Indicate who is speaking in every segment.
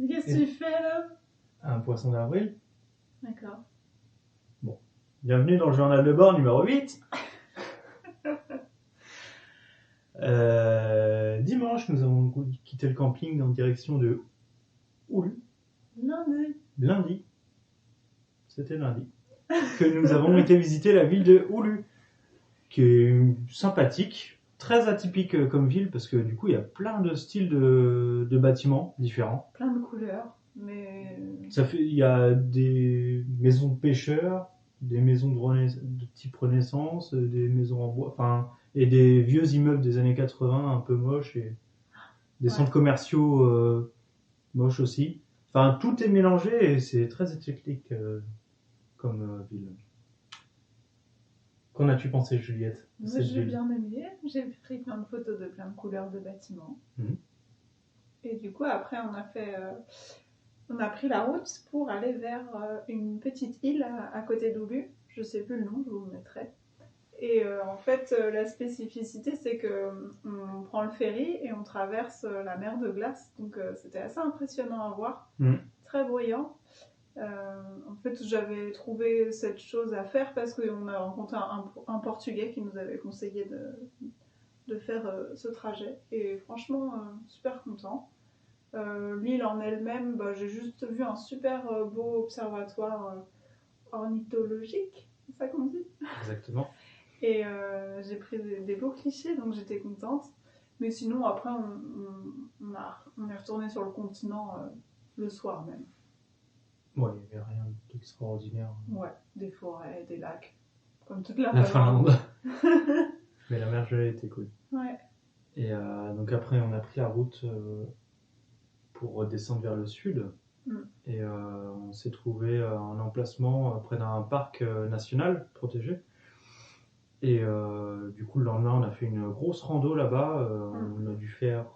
Speaker 1: Qu'est-ce que tu fais là?
Speaker 2: Un poisson d'avril.
Speaker 1: D'accord.
Speaker 2: Bienvenue dans le journal de bord numéro 8. Dimanche, nous avons quitté le camping en direction de Oulu. Lundi. C'était lundi. Que nous avons été visiter la ville de Oulu, qui est sympathique, très atypique comme ville, parce que du coup, il y a plein de styles de bâtiments différents.
Speaker 1: Plein de couleurs, mais...
Speaker 2: Il y a des maisons de pêcheurs, des maisons de type Renaissance, des maisons en bois, et des vieux immeubles des années 80 un peu moches, et des centres commerciaux moches aussi. Enfin, tout est mélangé et c'est très éclectique comme ville. Qu'en as-tu pensé, Juliette?
Speaker 1: Moi, j'ai bien aimé. J'ai pris plein de photos de plein de couleurs de bâtiments. Et du coup, après, on a pris la route pour aller vers une petite île à côté d'Oulu. Je sais plus le nom, je vous le mettrai. Et en fait, la spécificité, c'est qu'on prend le ferry et on traverse la mer de glace. Donc, c'était assez impressionnant à voir. Très bruyant. En fait, j'avais trouvé cette chose à faire parce qu'on a rencontré un Portugais qui nous avait conseillé de faire ce trajet. Et franchement, super content. L'île en elle-même, j'ai juste vu un super beau observatoire ornithologique, c'est ça qu'on dit?
Speaker 2: Exactement.
Speaker 1: Et j'ai pris des beaux clichés, donc j'étais contente. Mais sinon, après, on est retourné sur le continent le soir même.
Speaker 2: Ouais, il n'y avait rien d'extraordinaire.
Speaker 1: Ouais, des forêts, des lacs, comme toute la
Speaker 2: Finlande. Mais la mer gelée était cool.
Speaker 1: Ouais.
Speaker 2: Et donc après, on a pris la route pour redescendre vers le sud. Et on s'est trouvé un emplacement près d'un parc national protégé. Et du coup, le lendemain, on a fait une grosse rando là-bas. On a dû faire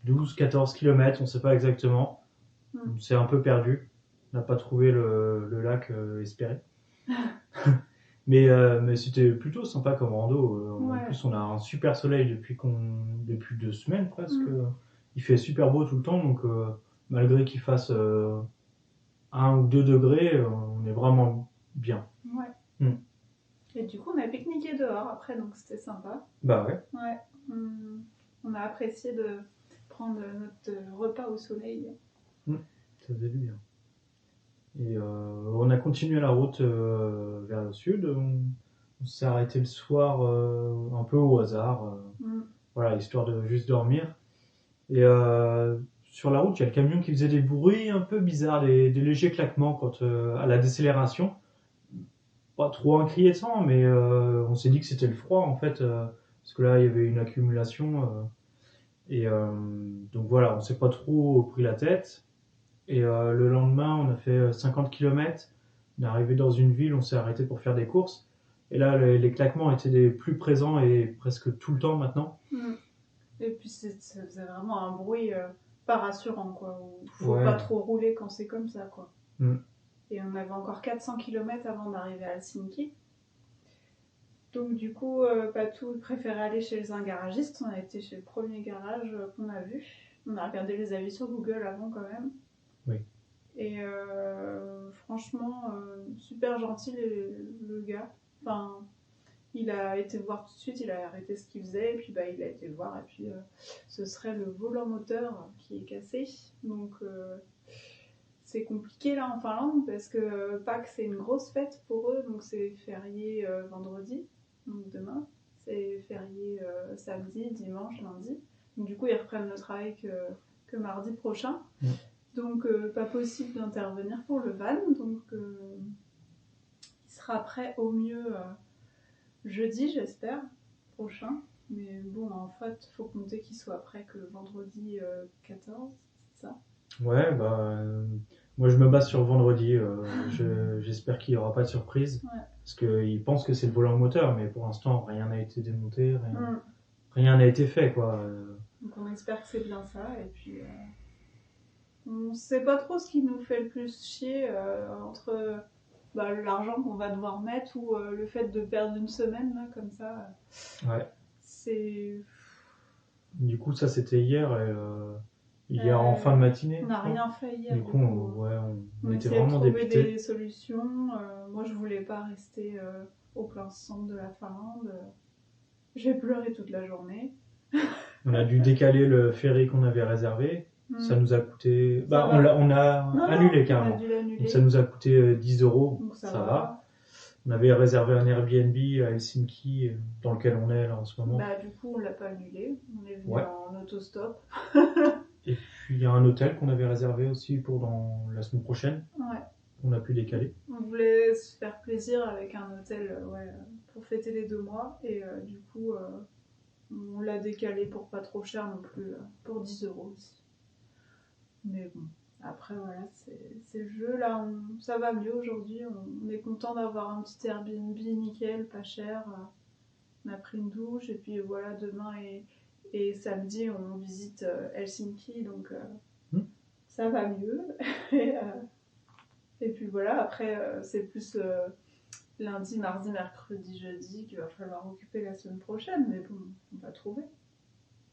Speaker 2: 12-14 km, on ne sait pas exactement. On s'est un peu perdu. On n'a pas trouvé le lac espéré. mais c'était plutôt sympa comme rando. En plus, on a un super soleil depuis 2 semaines presque. Il fait super beau tout le temps, donc malgré qu'il fasse 1 ou 2 degrés, on est vraiment bien.
Speaker 1: Ouais. Et du coup, on a pique-niqué dehors après, donc c'était sympa.
Speaker 2: Bah ouais.
Speaker 1: Ouais. On a apprécié de prendre notre repas au soleil.
Speaker 2: Ça faisait du bien. Et on a continué la route vers le sud. On s'est arrêté le soir un peu au hasard, voilà, histoire de juste dormir. Et sur la route, il y a le camion qui faisait des bruits un peu bizarres, des légers claquements quand, à la décélération. Pas trop inquiétant, mais on s'est dit que c'était le froid en fait, parce que là il y avait une accumulation. Et donc voilà, on s'est pas trop pris la tête. Et le lendemain, on a fait 50 km. On est arrivé dans une ville, on s'est arrêté pour faire des courses. Et là, les claquements étaient plus présents et presque tout le temps maintenant.
Speaker 1: Et puis ça faisait vraiment un bruit pas rassurant, quoi. Faut pas trop rouler quand c'est comme ça, quoi. Et on avait encore 400 km avant d'arriver à Helsinki. Donc du coup, Patou préférait aller chez un garagiste. On a été chez le premier garage qu'on a vu. On a regardé les avis sur Google avant quand même.
Speaker 2: Oui.
Speaker 1: Et franchement, super gentil le gars. Enfin, il a été voir tout de suite, il a arrêté ce qu'il faisait, et puis il a été voir, et puis ce serait le volant moteur qui est cassé. Donc c'est compliqué là en Finlande, parce que Pâques c'est une grosse fête pour eux, donc c'est férié vendredi, donc demain. C'est férié samedi, dimanche, lundi. Donc du coup ils reprennent le travail que mardi prochain. Donc pas possible d'intervenir pour le van, donc il sera prêt au mieux jeudi, j'espère, prochain. Mais bon, en fait, faut compter qu'il soit prêt que vendredi 14, c'est ça?
Speaker 2: Ouais, moi je me base sur vendredi. J'espère qu'il n'y aura pas de surprise. Parce qu'ils pensent que c'est le volant moteur, mais pour l'instant, rien n'a été démonté, rien n'a été fait, quoi.
Speaker 1: Donc on espère que c'est bien ça, et puis... on sait pas trop ce qui nous fait le plus chier entre l'argent qu'on va devoir mettre ou le fait de perdre une semaine là, comme ça.
Speaker 2: Ouais.
Speaker 1: C'est...
Speaker 2: Du coup, ça c'était hier. hier en fin de matinée.
Speaker 1: On n'a rien fait hier.
Speaker 2: Du coup, on était
Speaker 1: essayait
Speaker 2: vraiment
Speaker 1: de trouver
Speaker 2: dépités.
Speaker 1: des solutions. Moi, je voulais pas rester au plein centre de la Finlande. J'ai pleuré toute la journée.
Speaker 2: On a dû décaler le ferry qu'on avait réservé. Ça nous a coûté...
Speaker 1: Ça
Speaker 2: on
Speaker 1: va.
Speaker 2: a annulé carrément.
Speaker 1: On a dû l'annuler.
Speaker 2: Donc ça nous a coûté 10 €.
Speaker 1: Donc ça
Speaker 2: va. On avait réservé un Airbnb à Helsinki, dans lequel on est là en ce moment.
Speaker 1: Bah, du coup, on l'a pas annulé. On est venu en autostop.
Speaker 2: Et puis il y a un hôtel qu'on avait réservé aussi pour dans la semaine prochaine.
Speaker 1: Ouais.
Speaker 2: On a pu décaler.
Speaker 1: On voulait se faire plaisir avec un hôtel pour fêter les 2 mois. Et du coup, on l'a décalé pour pas trop cher non plus, pour 10 € aussi. Mais bon, après voilà, c'est le jeu. Là, ça va mieux aujourd'hui. On est content d'avoir un petit Airbnb nickel, pas cher. On a pris une douche et puis voilà, demain et samedi, on visite Helsinki. Donc ça va mieux. Et puis voilà, après, c'est plus lundi, mardi, mercredi, jeudi qu'il va falloir occuper la semaine prochaine. Mais bon, on va trouver.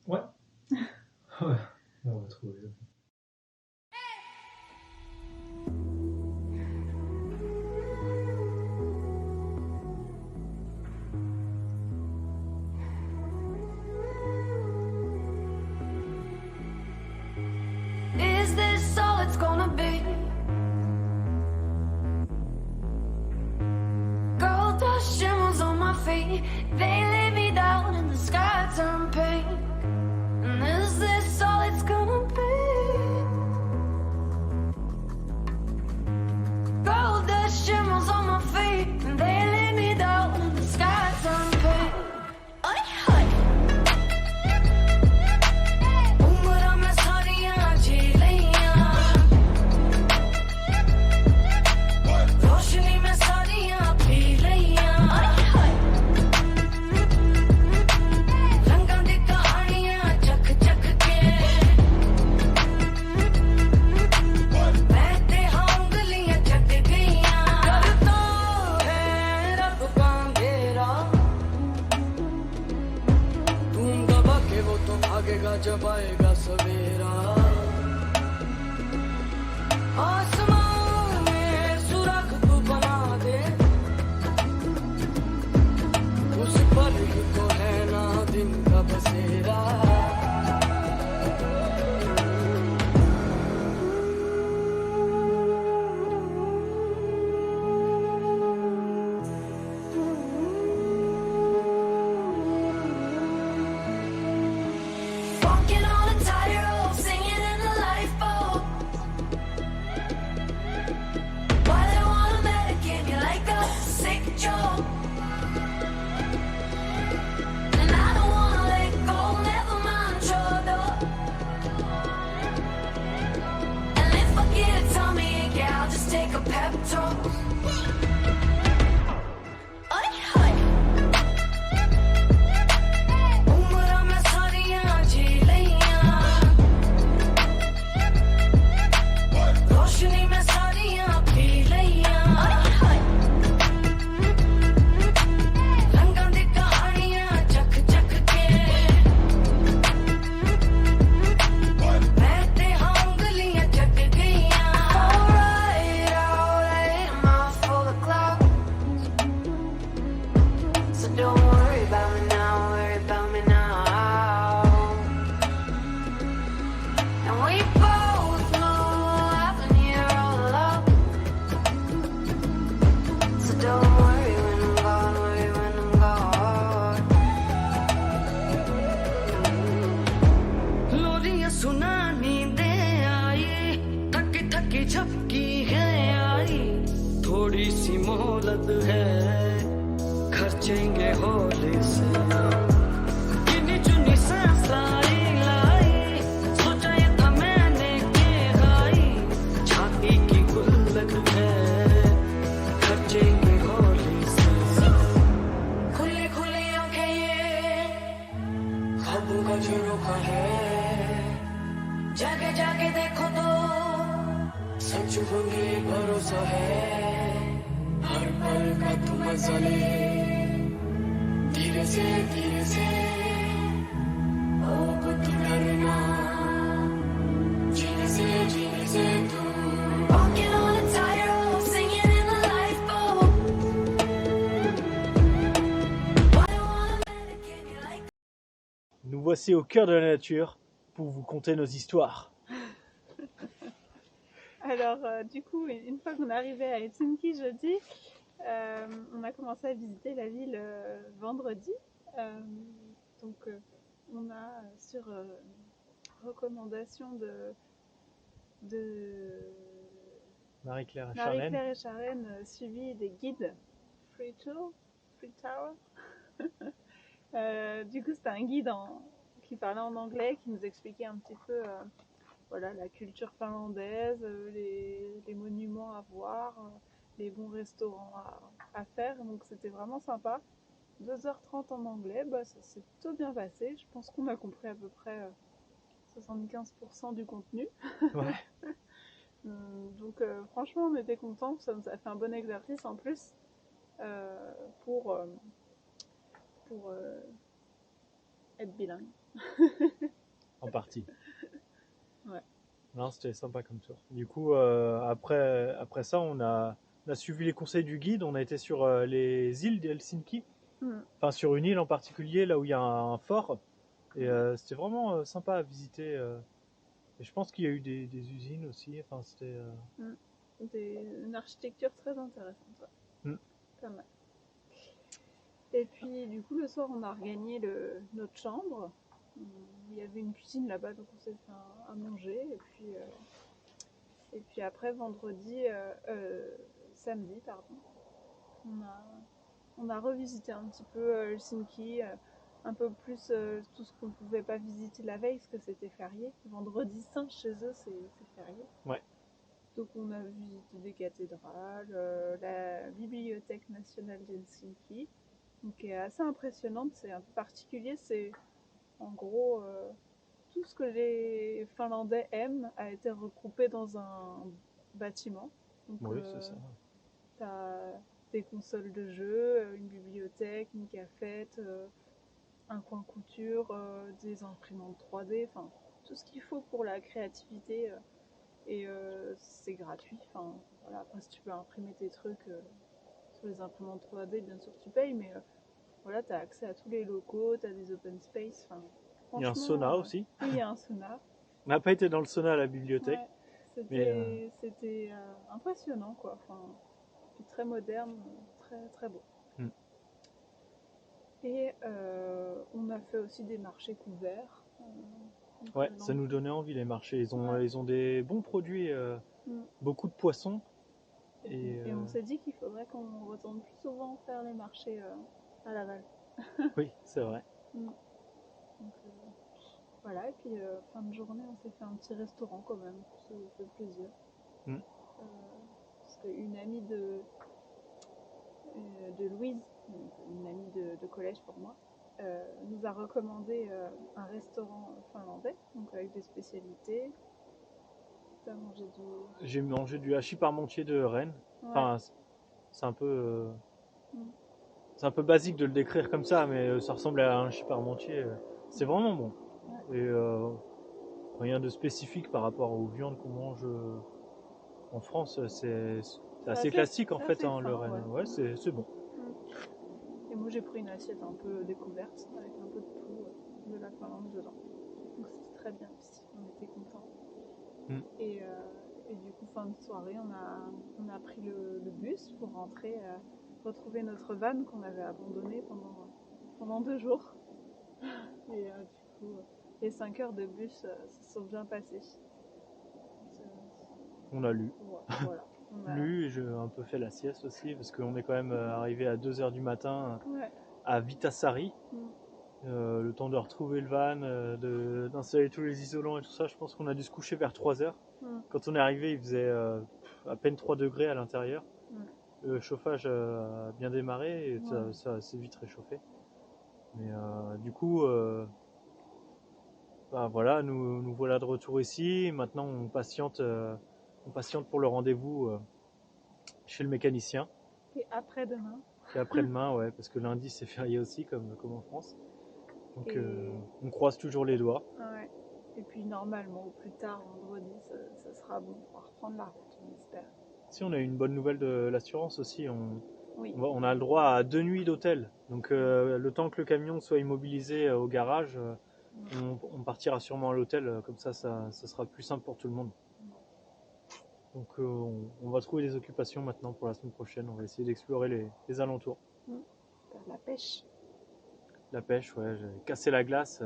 Speaker 2: Ouais. Ouais, on va trouver.
Speaker 3: Is this all it's gonna be? Gold dust shimmers on my feet. They lay me down and the sky turned pink. And is this all it's gonna be? Gold dust shimmers on my feet. And they lay me down and the sky turned pink. Oi, oi. Umra mein sariyan jheliyan, roshni mein sariyan pee liyan. Oi, oi. Rangan di kahaniyan chak chak ke, behte ungaliyan chak gayiyan. Karta hai rab ka andhera, तुम दबा के वो तो भागेगा जब आएगा सवेरा. आसमान में सुराख तू बना दे, उस पर ही तो है ना दिन का बसेरा. Walking on a tightrope, singing in the lifeboat. Why they wanna medicate me like a sick joke? And I don't wanna let go, never mind trouble. And if I get a tummy ache, yeah, I'll just take a pep talk. Oi, oi. Umra mein sariyan jheliyan, roshni mein sariyan pee liyan. Oi, oi. Rangan di kahaniyan chak chak ke, behte ungaliyan chak gayiyan. Alright, alright, I'm off for the clouds. So don't worry about me now, worry about me now. And we both know I've been here all along. So don't worry when I'm gone, worry when I'm gone. लोरियां सुना नींदें आई, थकी थकी झपकी है आई. थोड़ी सी मोहलत है, खर्चेंगे होली से. गिनी चुनी सांस लाई लाई, सोचा ये था मैंने के गाई. छाती की गुल्लक है, खर्चेंगे होली से. खुली खुली आंखें ये ख्वाबों का झरोखा है. जाके जाके देखो तो सच होंगे भरोसा है. हर पल का तू मजा ले, धीरे से अब तू डरना.
Speaker 2: Nous voici au cœur de la nature pour vous conter nos histoires.
Speaker 1: Alors, du coup, une fois qu'on est arrivé à Helsinki jeudi, on a commencé à visiter la ville vendredi. Donc, on a, sur recommandation de
Speaker 2: Marie-Claire
Speaker 1: et Sharon, suivi des guides Free Tower. Du coup, c'était un guide qui parlait en anglais, qui nous expliquait un petit peu voilà, la culture finlandaise, les monuments à voir, les bons restaurants à faire. Donc c'était vraiment sympa. 2h30 en anglais, bah, ça s'est plutôt bien passé. Je pense qu'on a compris à peu près 75% du contenu.
Speaker 2: Ouais.
Speaker 1: Donc franchement, on était contents. Ça nous a fait un bon exercice en plus pour être bilingue.
Speaker 2: En partie.
Speaker 1: Ouais.
Speaker 2: Non, c'était sympa comme tour. Du coup, après ça, on a suivi les conseils du guide. On a été sur les îles d'Helsinki. Enfin, sur une île en particulier, là où il y a un fort. Et c'était vraiment sympa à visiter. Et je pense qu'il y a eu des usines aussi. Enfin, c'était...
Speaker 1: Une architecture très intéressante. Ouais. Pas mal. Et puis, du coup, le soir, on a regagné notre chambre. Il y avait une cuisine là-bas, donc on s'est fait à manger. Et puis après, samedi, pardon, on a revisité un petit peu Helsinki, un peu plus tout ce qu'on ne pouvait pas visiter la veille, parce que c'était férié. Vendredi saint, chez eux, c'est férié.
Speaker 2: Ouais.
Speaker 1: Donc on a visité des cathédrales, la bibliothèque nationale d'Helsinki, qui est assez impressionnante, c'est un peu particulier, c'est en gros tout ce que les Finlandais aiment a été regroupé dans un bâtiment. Donc,
Speaker 2: oui, c'est ça.
Speaker 1: T'as des consoles de jeux, une bibliothèque, une cafette, un coin couture, des imprimantes 3D, enfin tout ce qu'il faut pour la créativité. Et c'est gratuit. Enfin, voilà. Après, si tu peux imprimer tes trucs sur les imprimantes 3D, bien sûr tu payes, mais voilà, tu as accès à tous les locaux, tu as des open space. Enfin,
Speaker 2: il y a un sauna aussi.
Speaker 1: Oui, il y a un sauna.
Speaker 2: On n'a pas été dans le sauna à la bibliothèque.
Speaker 1: Ouais, c'était impressionnant, quoi. Enfin, puis très moderne, très, très beau. Et on a fait aussi des marchés couverts.
Speaker 2: Ouais, ça nous donnait envie les marchés. Ils ont des bons produits, beaucoup de poissons.
Speaker 1: Et on s'est dit qu'il faudrait qu'on retourne plus souvent faire les marchés à Laval.
Speaker 2: Oui, c'est vrai.
Speaker 1: Donc, voilà, et puis fin de journée, on s'est fait un petit restaurant quand même, ça fait plaisir. Parce qu'une amie de Louise, une amie de collège pour moi, nous a recommandé un restaurant finlandais, donc avec des spécialités. T'as mangé
Speaker 2: J'ai mangé du hachis parmentier de Rennes. Ouais. Enfin, c'est un peu basique de le décrire comme ça, mais ça ressemble à un hachis parmentier. C'est vraiment bon. Ouais. Et rien de spécifique par rapport aux viandes qu'on mange en France. C'est assez classique en fait, le Rennes. Ouais, c'est bon.
Speaker 1: Et moi j'ai pris une assiette un peu découverte avec un peu de tout de la Finlande dedans. Donc c'était très bien aussi, on était contents. Et du coup fin de soirée on a pris le bus pour rentrer, retrouver notre van qu'on avait abandonné pendant 2 jours. Et du coup les 5 heures de bus se sont bien passées.
Speaker 2: On a lu.
Speaker 1: Voilà.
Speaker 2: Lu et j'ai un peu fait la sieste aussi parce qu'on est quand même arrivé à 2h du matin à Vitasari. Le temps de retrouver le van, d'installer tous les isolants et tout ça, je pense qu'on a dû se coucher vers 3h. Quand on est arrivé, il faisait à peine 3 degrés à l'intérieur. Le chauffage a bien démarré et ça s'est vite réchauffé. Mais du coup, voilà, nous voilà de retour ici. Maintenant, on patiente pour le rendez-vous chez le mécanicien.
Speaker 1: Et après-demain.
Speaker 2: Et après-demain, ouais, parce que lundi c'est férié aussi, comme en France. Donc on croise toujours les doigts.
Speaker 1: Ouais. Et puis normalement, au plus tard, vendredi, ça sera bon. On va reprendre la route, on espère.
Speaker 2: Si, on a eu une bonne nouvelle de l'assurance aussi. On a le droit à 2 nuits d'hôtel. Donc le temps que le camion soit immobilisé au garage, on partira sûrement à l'hôtel, comme ça sera plus simple pour tout le monde. Donc on va trouver des occupations maintenant pour la semaine prochaine. On va essayer d'explorer les alentours.
Speaker 4: Faire la pêche.
Speaker 2: La pêche, ouais, j'ai cassé la glace.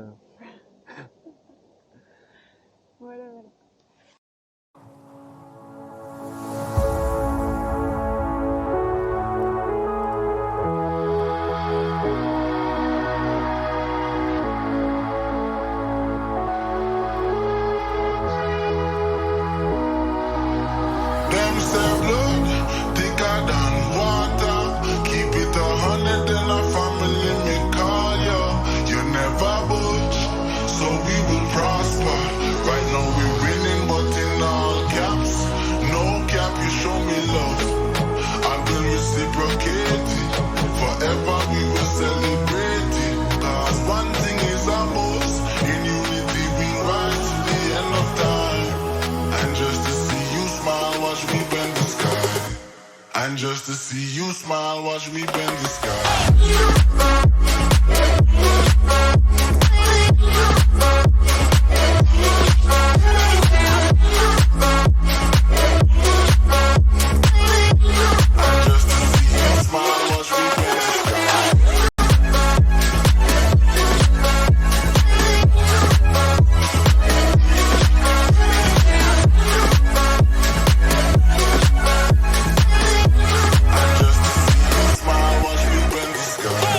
Speaker 4: Voilà.
Speaker 5: Them say blood thicker than water. Keep it 100 in our family, me call you. You never budge, so we will prosper. Right now we're winning, but in all caps. No cap, you show me love. I will reciprocate it. Forever we will celebrate it. Cause one thing is our most. In unity we rise to the end of time. And just to see you smile, watch me bend the sky. And just to see you smile, watch me bend the sky. And just to see you smile, watch me bend the sky. And just to see you smile, watch me bend the sky.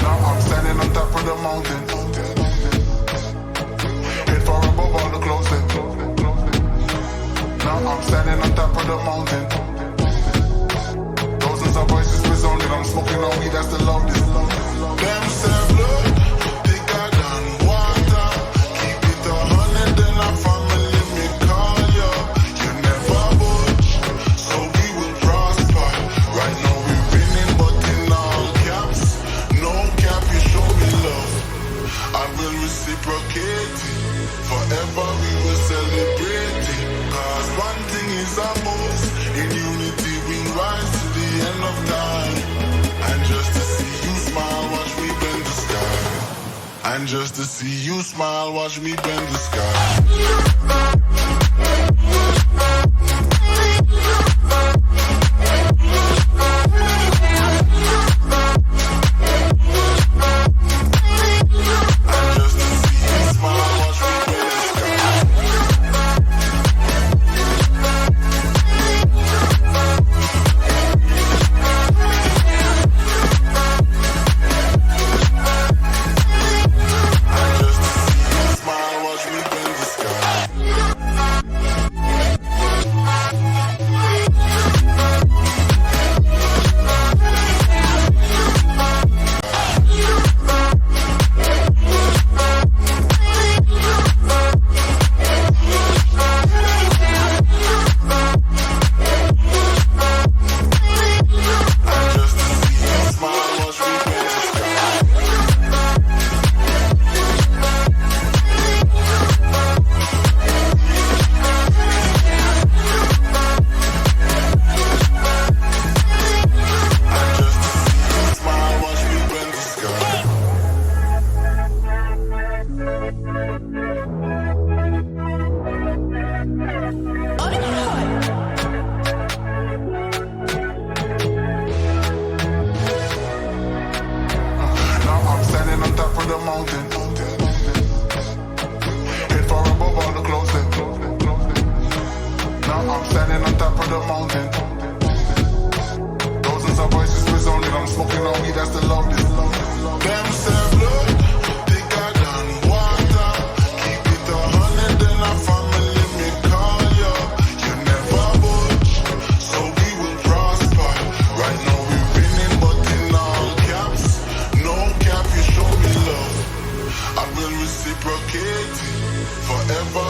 Speaker 5: Now I'm standing on top of the mountain. Head far above all the clouds. Now I'm standing on top of the mountain. Thousands of voices resounding. I'm smoking on weed, that's the loudest. Them say blood thicker than water. Keep it 100 in our family, me call you. You never budge, so we will prosper. Right now we're winning, but in all caps. No cap, you show me love. I will reciprocate it. Forever we will celebrate it. Cause one thing is our most. In unity we rise to the end of time. And just to see you smile, watch me bend the sky. And just to see you smile, watch me bend the sky. And just to see you smile, watch me bend the sky. And just to see you smile, watch me bend the sky. And just to see you smile, watch me bend the sky. And just to see you smile, watch me bend the sky. Now I'm standing on top of the mountain. Head far above all the clouds. Now I'm standing on top of the mountain. Thousands of voices resounding. I'm smoking on weed, that's the loudest. Them say blood thicker than water. Keep it 100 in our family, me call you. You never budge, so we will prosper. Right now we're winning, but in all caps. No cap, you show me love. I will reciprocate it. Forever